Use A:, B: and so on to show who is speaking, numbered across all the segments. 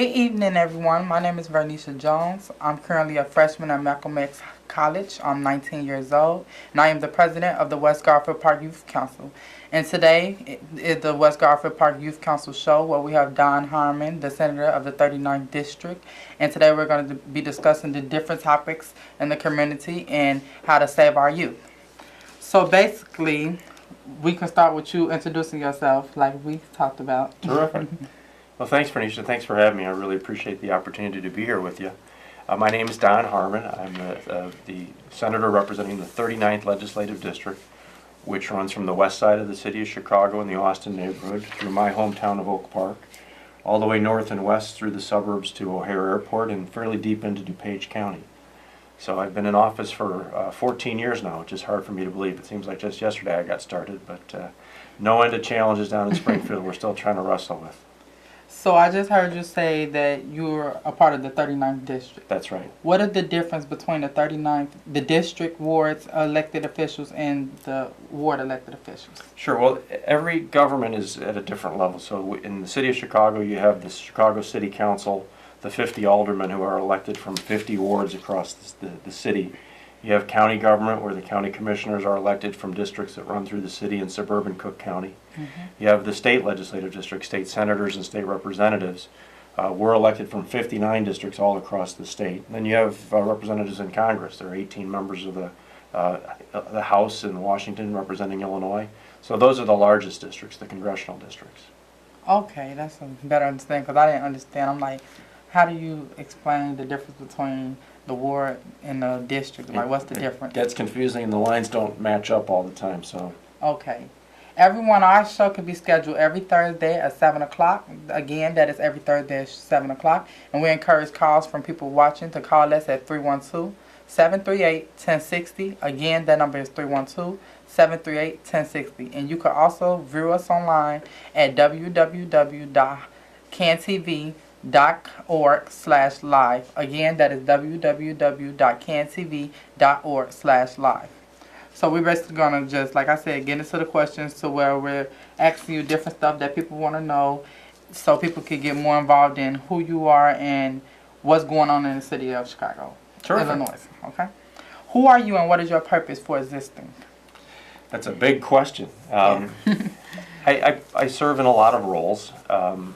A: Good evening, everyone. My name is Vernisha Jones. I'm currently a freshman at Malcolm X College. I'm 19 years old, and I am the president of the West Garfield Park Youth Council. And today is the West Garfield Park Youth Council show where we have Don Harmon, the senator of the 39th District. And today we're going to be discussing the different topics in the community and how to save our youth. So basically, we can start with you introducing yourself like we talked about.
B: Terrific. Well, thanks, Vernisha. Thanks for having me. I really appreciate the opportunity to be here with you. My name is Don Harman. I'm the senator representing the 39th Legislative District, which runs from the west side of the city of Chicago in the Austin neighborhood through my hometown of Oak Park, all the way north and west through the suburbs to O'Hare Airport and fairly deep into DuPage County. So I've been in office for 14 years now, which is hard for me to believe. It seems like just yesterday I got started, but no end of challenges down in Springfield we're still trying to wrestle with.
A: So I just heard you say that you're a part of the 39th district.
B: That's right.
A: What is the difference between the district wards elected officials and the ward elected officials?
B: Sure. Well, every government is at a different level. So in the city of Chicago, you have the Chicago City Council, the 50 aldermen who are elected from 50 wards across the city. You have county government where the county commissioners are elected from districts that run through the city and suburban Cook County. You have the state legislative district, state senators and state representatives. We're elected from 59 districts all across the state. And then you have representatives in Congress. There are 18 members of the House in Washington representing Illinois. So those are the largest districts, the congressional districts.
A: Okay, that's a better understanding because I didn't understand. I'm like, how do you explain the difference between the ward and the district? Like, what's the difference?
B: It gets confusing and the lines don't match up all the time. So.
A: Okay. Everyone, our show can be scheduled every Thursday at 7 o'clock. Again, that is every Thursday at 7 o'clock. And we encourage calls from people watching to call us at 312-738-1060. Again, that number is 312-738-1060. And you can also view us online at www.cantv.org/live. Again, that is www.cantv.org/live. So we're basically going to just, like I said, get into the questions to where we're asking you different stuff that people want to know so people can get more involved in who you are and what's going on in the city of Chicago, Illinois. Okay? Who are you and what is your purpose for existing?
B: That's a big question. I serve in a lot of roles. I'm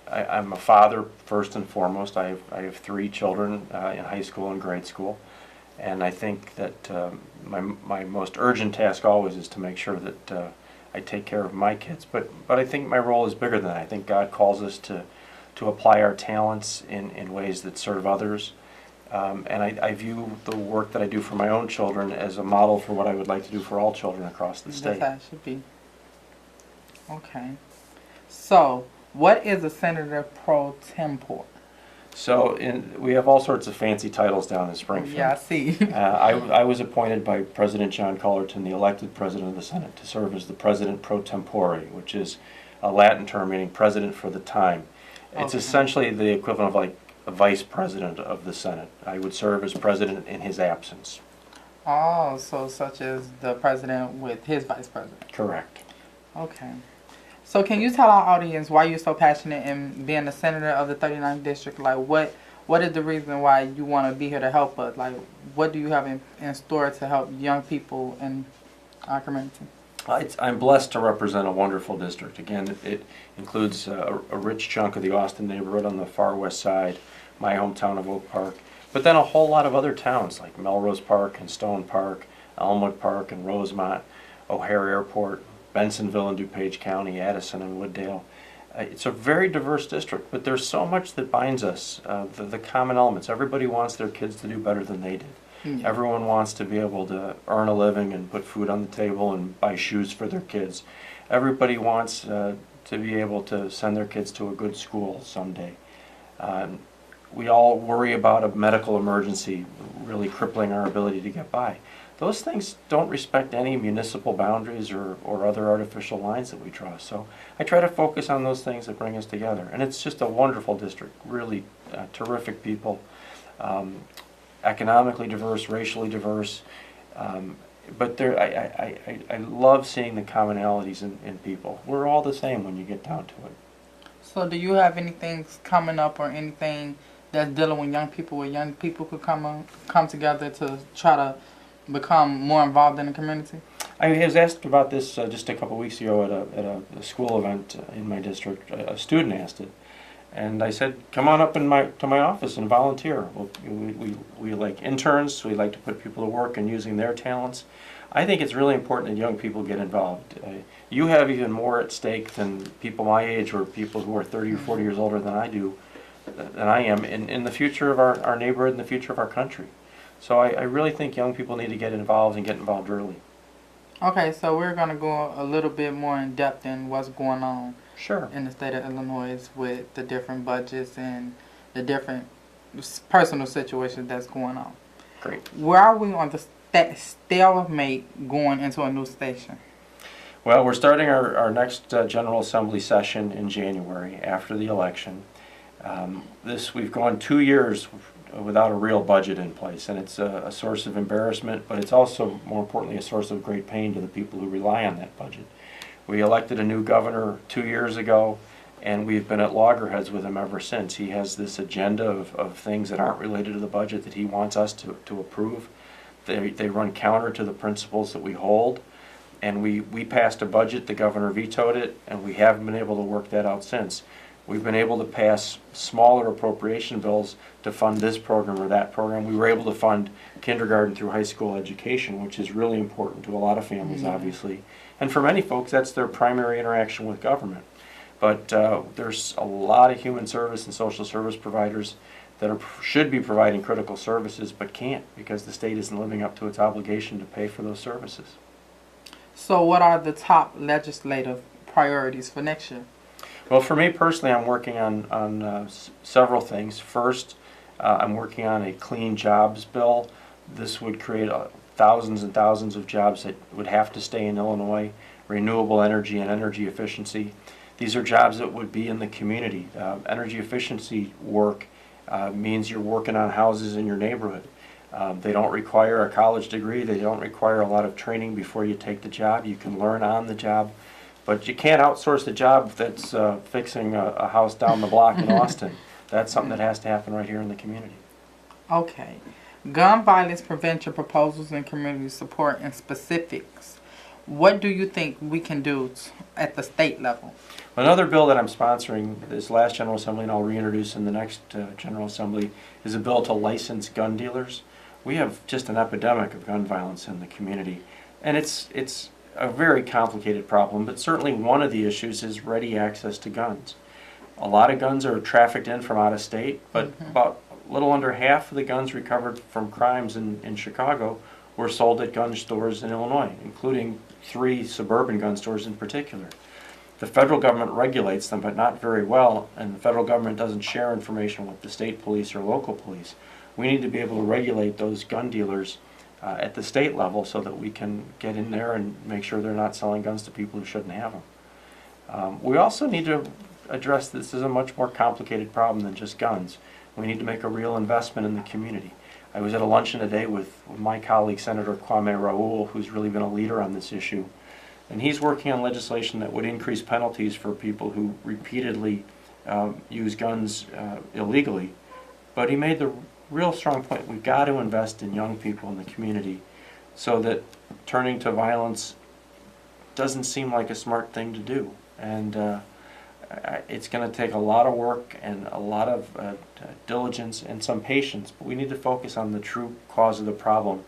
B: a father first and foremost. I have 3 children in high school and grade school. And I think that my most urgent task always is to make sure that I take care of my kids. But I think my role is bigger than that. I think God calls us to apply our talents in ways that serve others. And I view the work that I do for my own children as a model for what I would like to do for all children across the state.
A: That's how it should be. Okay. So, what is a senator pro tempore?
B: So we have all sorts of fancy titles down in Springfield.
A: Yeah, I see.
B: I was appointed by President John Cullerton, the elected president of the Senate, to serve as the president pro tempore, which is a Latin term meaning president for the time. It's essentially the equivalent of like a vice president of the Senate. I would serve as president in his absence.
A: Oh, so such as the president with his vice president.
B: Correct.
A: Okay. So can you tell our audience why you're so passionate in being the senator of the 39th district? Like, what is the reason why you want to be here to help us? Like, what do you have in store to help young people in our community?
B: I'm blessed to represent a wonderful district. Again, it includes a rich chunk of the Austin neighborhood on the far west side, my hometown of Oak Park, but then a whole lot of other towns like Melrose Park and Stone Park, Elmwood Park and Rosemont, O'Hare Airport, Bensonville and DuPage County, Addison and Wooddale. It's a very diverse district, but there's so much that binds us, the common elements. Everybody wants their kids to do better than they did. Mm-hmm. Everyone wants to be able to earn a living and put food on the table and buy shoes for their kids. Everybody wants to be able to send their kids to a good school someday. We all worry about a medical emergency really crippling our ability to get by. Those things don't respect any municipal boundaries or other artificial lines that we draw. So I try to focus on those things that bring us together. And it's just a wonderful district, really terrific people, economically diverse, racially diverse. But I love seeing the commonalities in people. We're all the same when you get down to it.
A: So do you have anything coming up or anything that's dealing with young people where young people could come together to try to become more involved in the community?
B: I was asked about this just a couple weeks ago at a school event in my district. A student asked it, and I said, "Come on up to my office and volunteer." Well, we like interns. We like to put people to work and using their talents. I think it's really important that young people get involved. You have even more at stake than people my age or people who are 30 or 40 years older than I am in the future of our neighborhood and the future of our country. So I really think young people need to get involved and get involved early.
A: Okay, so we're going to go a little bit more in depth in what's going on
B: Sure.
A: in the state of Illinois with the different budgets and the different personal situations that's going on.
B: Great.
A: Where are we on the stalemate going into a new station?
B: Well, we're starting our next General Assembly session in January after the election. We've gone 2 years without a real budget in place, and it's a source of embarrassment, but it's also, more importantly, a source of great pain to the people who rely on that budget. We elected a new governor 2 years ago, and we've been at loggerheads with him ever since. He has this agenda of things that aren't related to the budget that he wants us to approve. They run counter to the principles that we hold, and we passed a budget, the governor vetoed it, and we haven't been able to work that out since. We've been able to pass smaller appropriation bills to fund this program or that program. We were able to fund kindergarten through high school education, which is really important to a lot of families, obviously. And for many folks, that's their primary interaction with government. But there's a lot of human service and social service providers that should be providing critical services but can't because the state isn't living up to its obligation to pay for those services.
A: So what are the top legislative priorities for next year?
B: Well, for me personally, I'm working on several things. First, I'm working on a clean jobs bill. This would create thousands and thousands of jobs that would have to stay in Illinois, renewable energy and energy efficiency. These are jobs that would be in the community. Energy efficiency work means you're working on houses in your neighborhood. They don't require a college degree. They don't require a lot of training before you take the job. You can learn on the job. But you can't outsource the job that's fixing a house down the block in Austin. That's something that has to happen right here in the community.
A: Okay. Gun violence prevention proposals and community support and specifics. What do you think we can do at the state level?
B: Another bill that I'm sponsoring this last General Assembly and I'll reintroduce in the next General Assembly is a bill to license gun dealers. We have just an epidemic of gun violence in the community, and it's a very complicated problem, but certainly one of the issues is ready access to guns. A lot of guns are trafficked in from out of state, but about a little under half of the guns recovered from crimes in Chicago were sold at gun stores in Illinois, including 3 suburban gun stores in particular. The federal government regulates them, but not very well, and the federal government doesn't share information with the state police or local police. We need to be able to regulate those gun dealers at the state level so that we can get in there and make sure they're not selling guns to people who shouldn't have them. We also need to address this as a much more complicated problem than just guns. We need to make a real investment in the community. I was at a luncheon today with my colleague Senator Kwame Raoul, who's really been a leader on this issue, and he's working on legislation that would increase penalties for people who repeatedly use guns illegally. But he made the real strong point. We've got to invest in young people in the community so that turning to violence doesn't seem like a smart thing to do. And it's going to take a lot of work and a lot of diligence and some patience, but we need to focus on the true cause of the problem.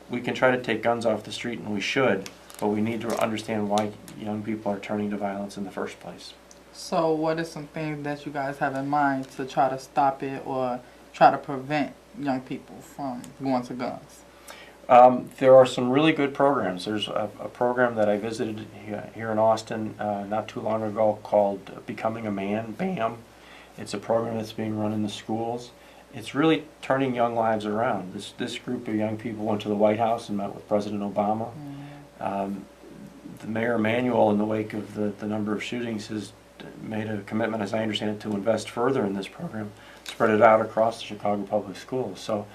B: We can try to take guns off the street, and we should, but we need to understand why young people are turning to violence in the first place.
A: So what are some things that you guys have in mind to try to stop it or try to prevent young people from going to guns?
B: There are some really good programs. There's a program that I visited here in Austin not too long ago called Becoming a Man, BAM. It's a program that's being run in the schools. It's really turning young lives around. This group of young people went to the White House and met with President Obama. The Mayor Emanuel, in the wake of the number of shootings, has made a commitment, as I understand it, to invest further in this program, spread it out across the Chicago public schools. So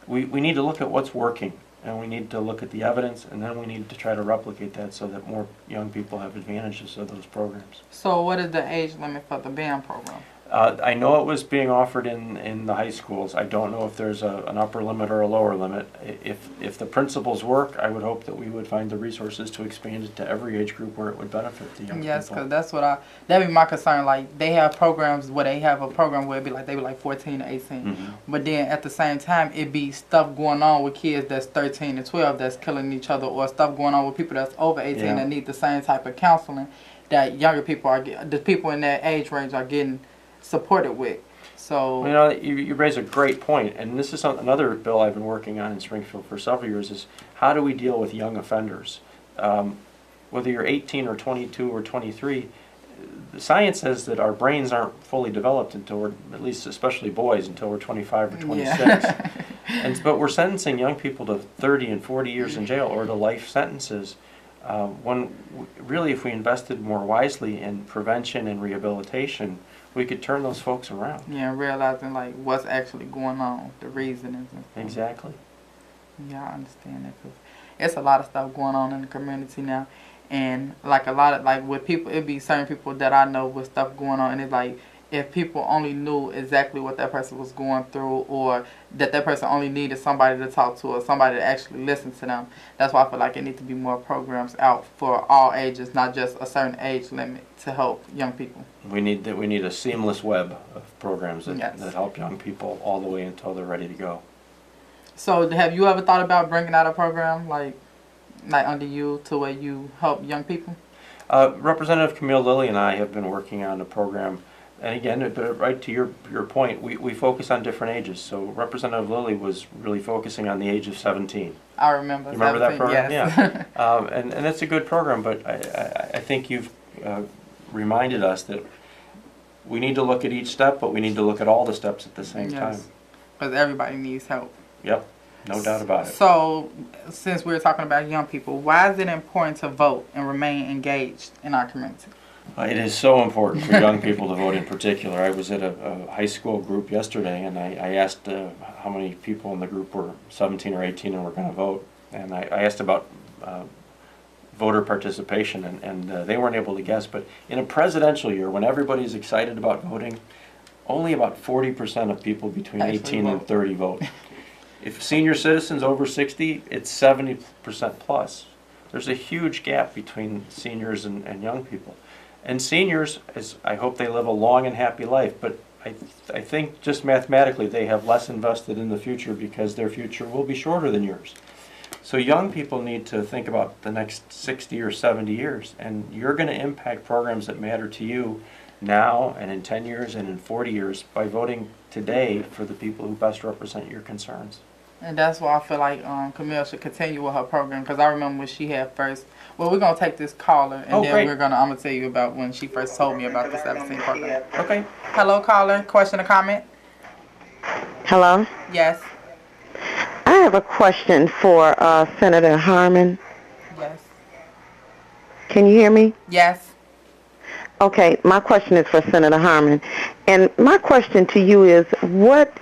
B: we need to look at what's working and we need to look at the evidence, and then we need to try to replicate that so that more young people have advantages of those programs.
A: So what is the age limit for the band program?
B: I know it was being offered in the high schools. I don't know if there's an upper limit or a lower limit. If the principles work, I would hope that we would find the resources to expand it to every age group where it would benefit the young
A: Yes,
B: people.
A: because that's what that'd be my concern. Like, they have programs where they have a program where they be like 14 to 18. But then at the same time, it be stuff going on with kids that's 13 and 12 that's killing each other, or stuff going on with people that's over 18 that need the same type of counseling that younger people are getting, the people in that age range are getting supported with. So,
B: you know, you raise a great point, and this is another bill I've been working on in Springfield for several years, is how do we deal with young offenders? Whether you're 18 or 22 or 23, the science says that our brains aren't fully developed until we're, at least especially boys, until we're 25 or 26. Yeah. But we're sentencing young people to 30 and 40 years in jail or to life sentences. When really, if we invested more wisely in prevention and rehabilitation, we could turn those folks around.
A: Yeah, realizing like what's actually going on, the reasonings.
B: Exactly.
A: Yeah, I understand that, because it's a lot of stuff going on in the community now, and like a lot of, like, with people, it be certain people that I know with stuff going on, and it's like, if people only knew exactly what that person was going through, or that person only needed somebody to talk to, or somebody to actually listen to them. That's why I feel like it needs to be more programs out for all ages, not just a certain age limit, to help young people.
B: We need a seamless web of programs that,
A: Yes,
B: that help young people all the way until they're ready to go.
A: So have you ever thought about bringing out a program like under you, to where you help young people?
B: Representative Camille Lilly and I have been working on a program. And again, right to your point, we focus on different ages. So Representative Lilly was really focusing on the age of 17.
A: I remember.
B: You remember that program?
A: Yes.
B: Yeah. And it's a good program, but I think you've reminded us that we need to look at each step, but we need to look at all the steps at the same time.
A: Because everybody needs help.
B: Yep, no doubt about it.
A: So, since we're talking about young people, why is it important to vote and remain engaged in our community?
B: It is so important for young people to vote in particular. I was at a high school group yesterday, and I asked how many people in the group were 17 or 18 and were going to vote. And I asked about voter participation, and they weren't able to guess. But in a presidential year, when everybody's excited about voting, only about 40% of people between 18 and 30 vote. If senior citizens over 60, it's 70% plus. There's a huge gap between seniors and young people. And seniors, I hope they live a long and happy life, but I think just mathematically they have less invested in the future because their future will be shorter than yours. So young people need to think about the next 60 or 70 years, and you're going to impact programs that matter to you now and in 10 years and in 40 years by voting today for the people who best represent your concerns.
A: And that's why I feel like Camille should continue with her program, because I remember when she had first. Well, we're gonna take this caller, and then I'm gonna tell you about when she first told me about the 17 program. Okay. Hello, caller. Question or comment?
C: Hello.
A: Yes.
C: I have a question for Senator Harmon.
A: Yes.
C: Can you hear me?
A: Yes.
C: Okay, my question is for Senator Harmon, and my question to you is what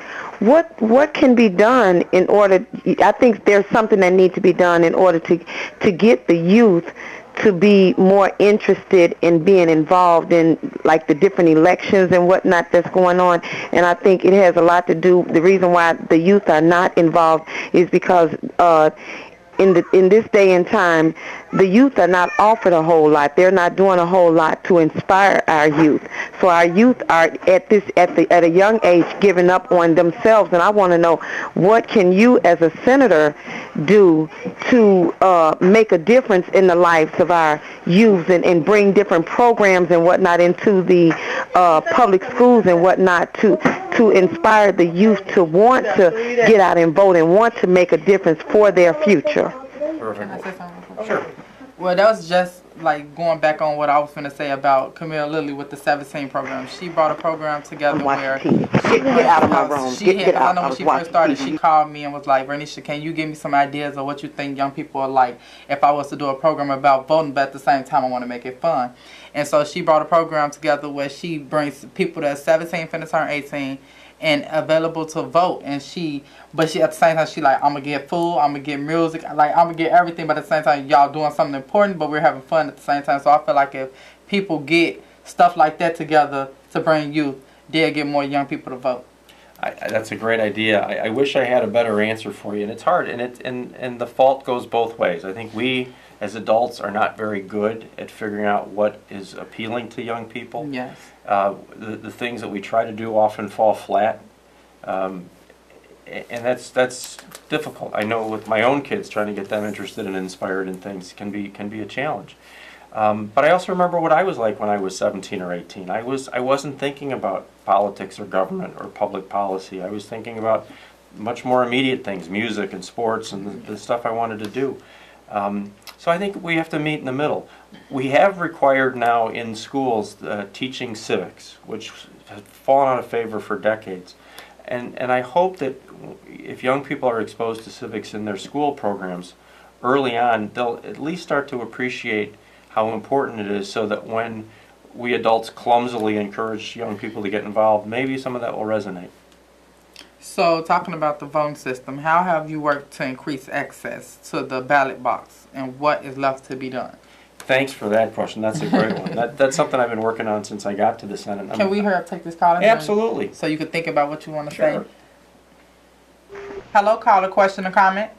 C: can be done in order? I think there's something that needs to be done in order to get the youth to be more interested in being involved in like the different elections and whatnot that's going on. And I think it has a lot to do. The reason why the youth are not involved is because in this day and time, the youth are not offered a whole lot. They're not doing a whole lot to inspire our youth. So our youth are at a young age giving up on themselves. And I want to know, what can you as a senator do to make a difference in the lives of our youth and bring different programs and whatnot into the public schools and whatnot to inspire the youth to want to get out and vote and want to make a difference for their future?
A: Can I say something? Sure. Well, that was just like going back on what I was going to say about Camille Lilly with the 17 program. She brought a program together where
C: get out of my room.
A: I know when she first started, she called me and was like, Bernicia, can you give me some ideas of what you think young people are like if I was to do a program about voting, but at the same time I want to make it fun. And so she brought a program together where she brings people that are 17 finna turn 18, and available to vote. And but she at the same time she like, I'm gonna get food, I'm gonna get music, like I'm gonna get everything. But at the same time, y'all doing something important, but we're having fun at the same time. So I feel like if people get stuff like that together to bring youth, they'll get more young people to vote.
B: That's a great idea. I wish I had a better answer for you, and it's hard, and the fault goes both ways. I think we as adults are not very good at figuring out what is appealing to young people.
A: Yes.
B: The things that we try to do often fall flat, and that's difficult. I know with my own kids, trying to get them interested and inspired in things can be a challenge. But I also remember what I was like when I was 17 or 18. I wasn't thinking about politics or government or public policy. I was thinking about much more immediate things, music and sports and the stuff I wanted to do. So I think we have to meet in the middle. We have required now in schools teaching civics, which has fallen out of favor for decades. And I hope that if young people are exposed to civics in their school programs early on, they'll at least start to appreciate how important it is, so that when we adults clumsily encourage young people to get involved, maybe some of that will resonate.
A: So, talking about the voting system, how have you worked to increase access to the ballot box, and what is left to be done?
B: Thanks for that question. That's a great one. That's something I've been working on since I got to the Senate.
A: Can we hurry up, take this call?
B: Absolutely.
A: So you can think about what you want to
B: Sure.
A: say. Hello, caller, question or comment?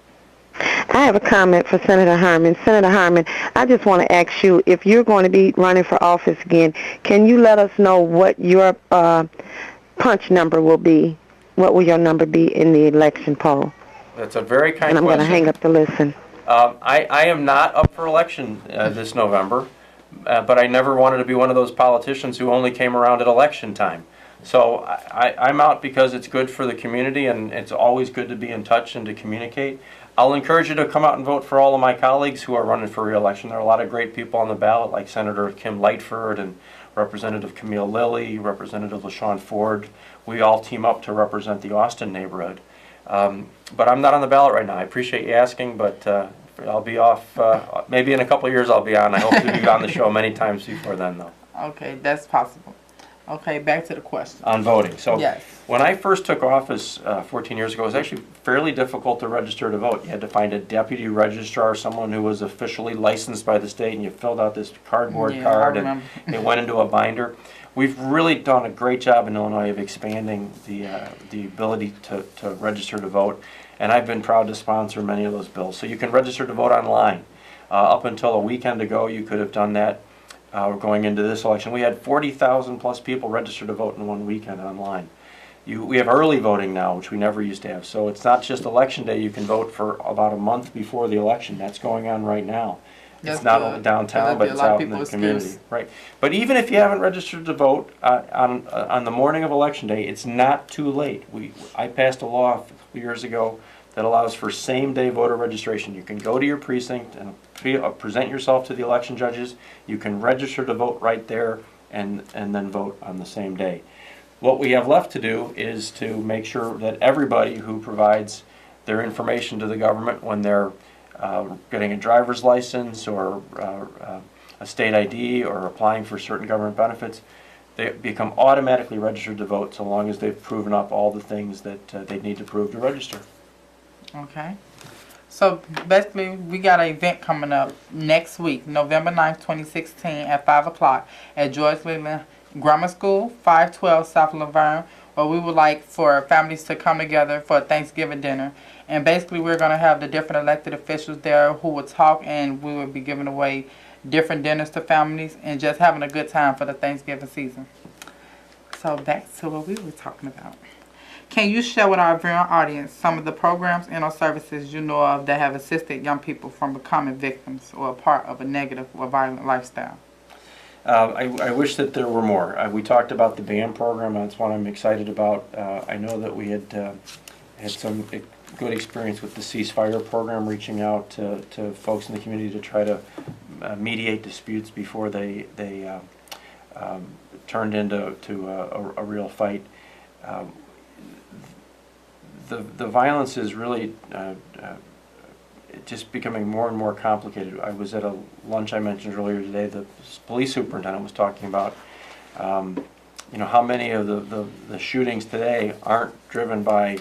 C: I have a comment for Senator Harmon. Senator Harmon, I just want to ask you, if you're going to be running for office again, can you let us know what your punch number will be? What will your number be in the election poll?
B: That's a very kind question.
C: And I'm going to hang up to listen.
B: I am not up for election this November, but I never wanted to be one of those politicians who only came around at election time. So I'm out because it's good for the community, and it's always good to be in touch and to communicate. I'll encourage you to come out and vote for all of my colleagues who are running for re-election. There are a lot of great people on the ballot, like Senator Kim Lightford and Representative Camille Lilly, Representative LaShawn Ford. We all team up to represent the Austin neighborhood. But I'm not on the ballot right now. I appreciate you asking, but I'll be off. Maybe in a couple of years I'll be on. I hope to be on the show many times before then, though.
A: Okay, that's possible. Okay, back to the question.
B: On voting. So
A: yes.
B: When I first took office 14 years ago, it was actually fairly difficult to register to vote. You had to find a deputy registrar, someone who was officially licensed by the state, and you filled out this cardboard card, and it went into a binder. We've really done a great job in Illinois of expanding the ability to register to vote, and I've been proud to sponsor many of those bills. So you can register to vote online. Up until a weekend ago, you could have done that. Going into this election, we had 40,000 plus people register to vote in one weekend online. We have early voting now, which we never used to have. So it's not just election day. You can vote for about a month before the election. That's going on right now. It's not only downtown, but it's out in the community. Right. But even if you haven't registered to vote on the morning of election day, it's not too late. I passed a law a couple years ago that allows for same-day voter registration. You can go to your precinct and present yourself to the election judges. You can register to vote right there and then vote on the same day. What we have left to do is to make sure that everybody who provides their information to the government when they're getting a driver's license or a state ID or applying for certain government benefits, they become automatically registered to vote so long as they've proven up all the things that they need to prove to register.
A: Okay. So basically, we got an event coming up next week, November 9th, 2016 at 5 o'clock at George Leland Grammar School, 512 South Laverne, where we would like for families to come together for a Thanksgiving dinner. And basically, we're going to have the different elected officials there who will talk, and we will be giving away different dinners to families and just having a good time for the Thanksgiving season. So back to what we were talking about. Can you share with our viewing audience some of the programs and or services you know of that have assisted young people from becoming victims or a part of a negative or violent lifestyle?
B: I wish that there were more. We talked about the BAM program. That's one I'm excited about. I know that we had some good experience with the ceasefire program, reaching out to folks in the community to try to mediate disputes before they turned into a real fight. The violence is really just becoming more and more complicated. I was at a lunch I mentioned earlier today. The police superintendent was talking about you know, how many of the shootings today aren't driven by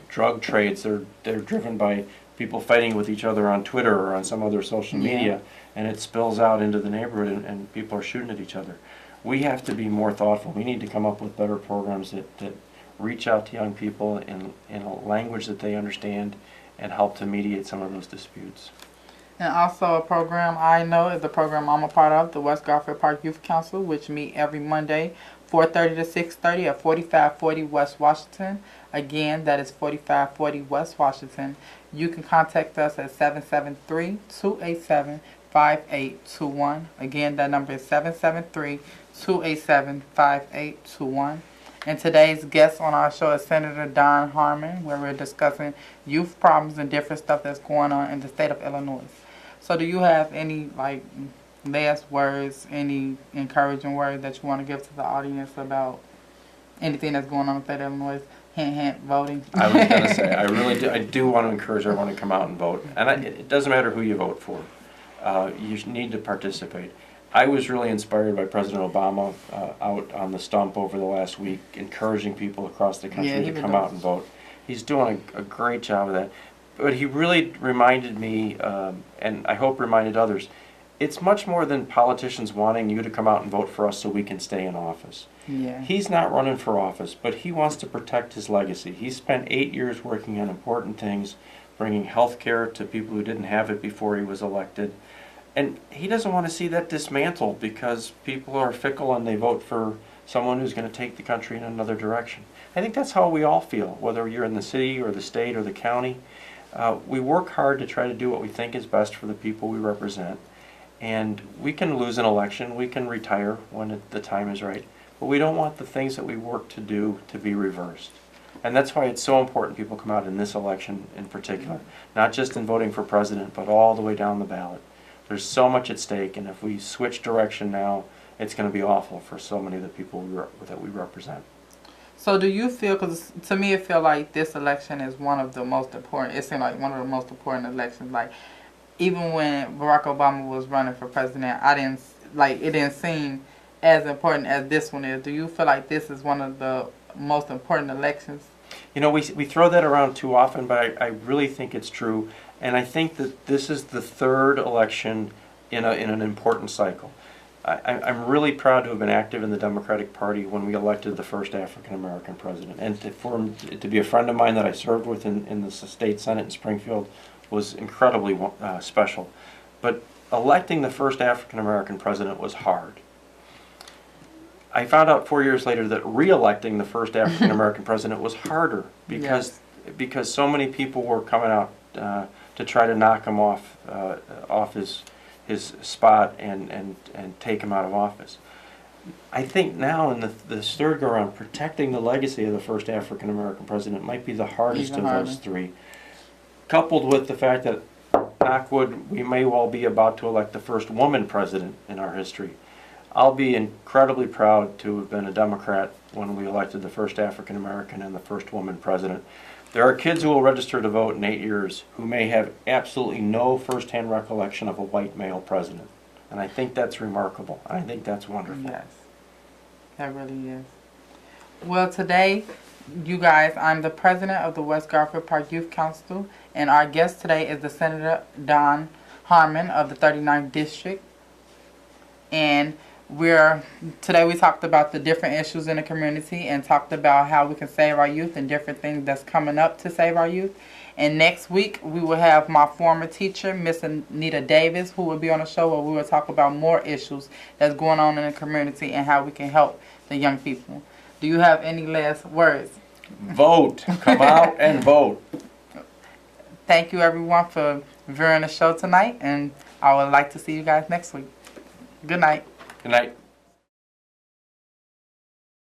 B: drug trades. They're driven by people fighting with each other on Twitter or on some other social media, and it spills out into the neighborhood, and people are shooting at each other. We have to be more thoughtful. We need to come up with better programs that reach out to young people in a language that they understand and help to mediate some of those disputes.
A: And also a program I know is the program I'm a part of, the West Garfield Park Youth Council, which meet every Monday, 4:30 to 6:30 at 4540 West Washington. Again, that is 4540 West Washington. You can contact us at 773-287-5821. Again, that number is 773-287-5821. And today's guest on our show is Senator Don Harmon, where we're discussing youth problems and different stuff that's going on in the state of Illinois. So do you have any last words, any encouraging words that you want to give to the audience about anything that's going on in the state of Illinois? Hint, hint, voting.
B: I was going to say, I do want to encourage everyone to come out and vote. And it doesn't matter who you vote for. You need to participate. I was really inspired by President Obama out on the stump over the last week, encouraging people across the country to come out and vote. He's doing a great job of that. But he really reminded me, and I hope reminded others, it's much more than politicians wanting you to come out and vote for us so we can stay in office.
A: Yeah.
B: He's not running for office, but he wants to protect his legacy. He spent 8 years working on important things, bringing health care to people who didn't have it before he was elected. And he doesn't want to see that dismantled because people are fickle and they vote for someone who's going to take the country in another direction. I think that's how we all feel, whether you're in the city or the state or the county. We work hard to try to do what we think is best for the people we represent. And we can lose an election, we can retire when the time is right, but we don't want the things that we work to do to be reversed. And that's why it's so important people come out in this election in particular, not just in voting for president, but all the way down the ballot. There's so much at stake, and if we switch direction now, it's going to be awful for so many of the people that we represent.
A: So do you feel, because to me it feels like this election is one of the most important, it seemed like one of the most important elections. Like, even when Barack Obama was running for president, it didn't seem as important as this one is. Do you feel like this is one of the most important elections? You know,
B: we throw that around too often, but I really think it's true. And I think that this is the third election in an important cycle. I'm really proud to have been active in the Democratic Party when we elected the first African-American president. And for him to be a friend of mine that I served with in the state Senate in Springfield was incredibly special. But electing the first African-American president was hard. I found out 4 years later that re-electing the first African-American president was harder because so many people were coming out to try to knock him off his spot and take him out of office. I think now in the third go-around, protecting the legacy of the first African-American president might be the hardest of those three. Coupled with the fact that, knock wood, we may well be about to elect the first woman president in our history. I'll be incredibly proud to have been a Democrat when we elected the first African-American and the first woman president. There are kids who will register to vote in 8 years who may have absolutely no first-hand recollection of a white male president. And I think that's remarkable. I think that's wonderful.
A: Yes, that really is. Well, today, you guys, I'm the president of the West Garfield Park Youth Council, and our guest today is the Senator Don Harmon of the 39th District. And today we talked about the different issues in the community and talked about how we can save our youth and different things that's coming up to save our youth. And next week we will have my former teacher, Miss Anita Davis, who will be on the show where we will talk about more issues that's going on in the community and how we can help the young people. Do you have any last words?
B: Vote. Come out and vote.
A: Thank you everyone for viewing the show tonight, and I would like to see you guys next week. Good night.
B: Good night.